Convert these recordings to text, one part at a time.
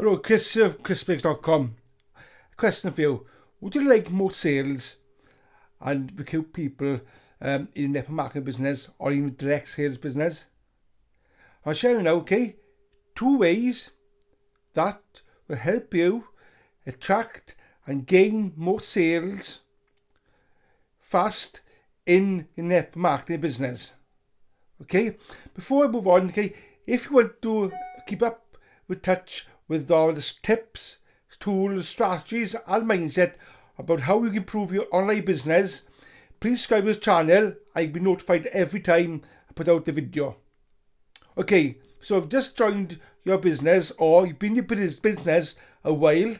Hello, Chris of chrisbiggs.com. Question for you. Would you like more sales and recruit people in network marketing business or even direct sales business? I'll share you now, okay? 2 ways that will help you attract and gain more sales fast in your network marketing business. Okay? Before I move on, okay, if you want to keep up with touch with all the tips, tools, strategies and mindset about how you can improve your online business, please subscribe to this channel and you'll be notified every time I put out the video. Okay, so I've just joined your business or you've been in your business a while,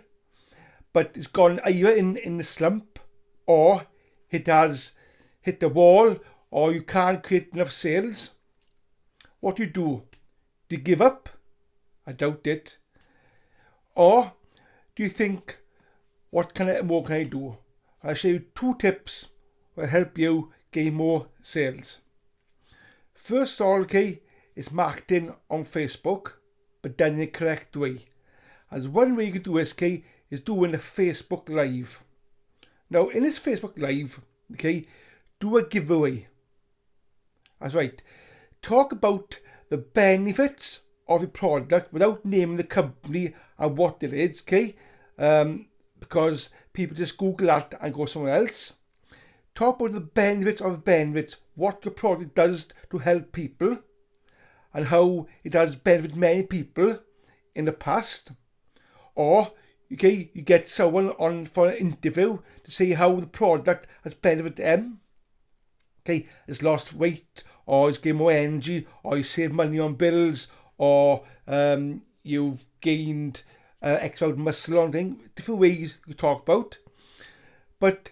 but it's gone either in the slump or it has hit the wall or you can't create enough sales. What do? Do you give up? I doubt it. Or do you think, what more can I do? I'll show you 2 tips that will help you gain more sales. First of all, okay, is marketing on Facebook, but done in the correct way. As one way you can do this, okay, is doing a Facebook Live. Now, in this Facebook Live, okay, do a giveaway. That's right. Talk about the benefits of your product without naming the company and what it is, okay? Because people just Google that and go somewhere else. Talk about the benefits, what your product does to help people and how it has benefited many people in the past. Or, okay, you get someone on for an interview to say how the product has benefited them. Okay, has lost weight, or has gained more energy, or you save money on bills, or you've gained extra muscle or anything. Different ways you talk about. But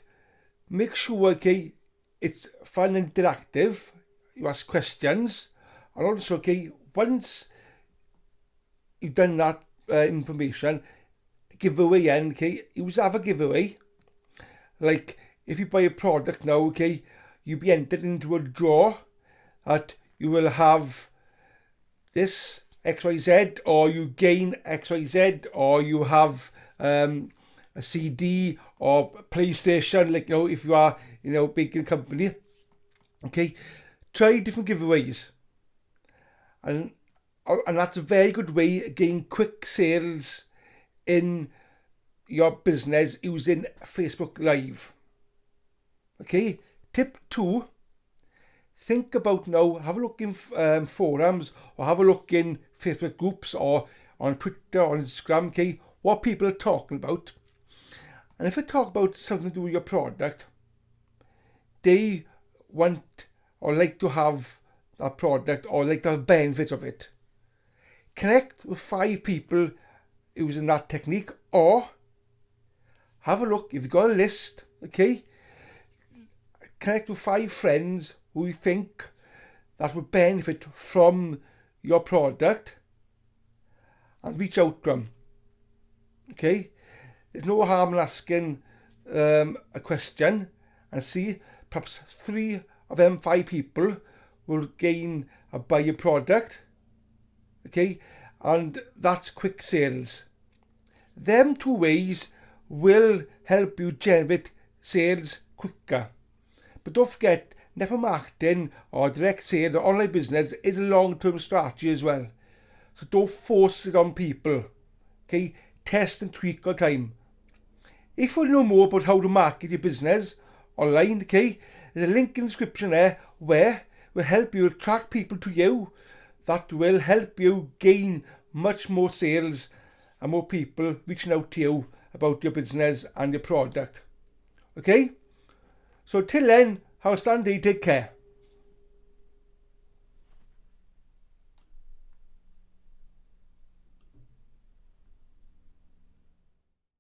make sure, okay, it's fun and interactive. You ask questions. And also, okay, once you've done that information, giveaway end, okay, you always have a giveaway. Like, if you buy a product now, okay, you'll be entered into a draw that you will have this XYZ, or you gain XYZ, or you have a CD or PlayStation, like, if you are, big in company. Okay, try different giveaways. And that's a very good way to gain quick sales in your business using Facebook Live. Okay, tip 2. Think about now, have a look in forums or have a look in Facebook groups or on Twitter or Instagram, okay, what people are talking about. And if they talk about something to do with your product, they want or like to have that product or like to have benefits of it. Connect with 5 people using that technique, or have a look, if you've got a list, okay, connect with 5 friends who you think that would benefit from your product and reach out to them. Okay, there's no harm in asking a question and see, perhaps 3 of them 5 people will buy your product. Okay, and that's quick sales. Them 2 ways will help you generate sales quicker. But don't forget, network marketing or direct sales or online business is a long-term strategy as well. So don't force it on people. Okay, test and tweak all the time. If you want to know more about how to market your business online, okay, there's a link in the description there where will help you attract people to you. That will help you gain much more sales and more people reaching out to you about your business and your product. Okay? So till then, have a stand day, take care.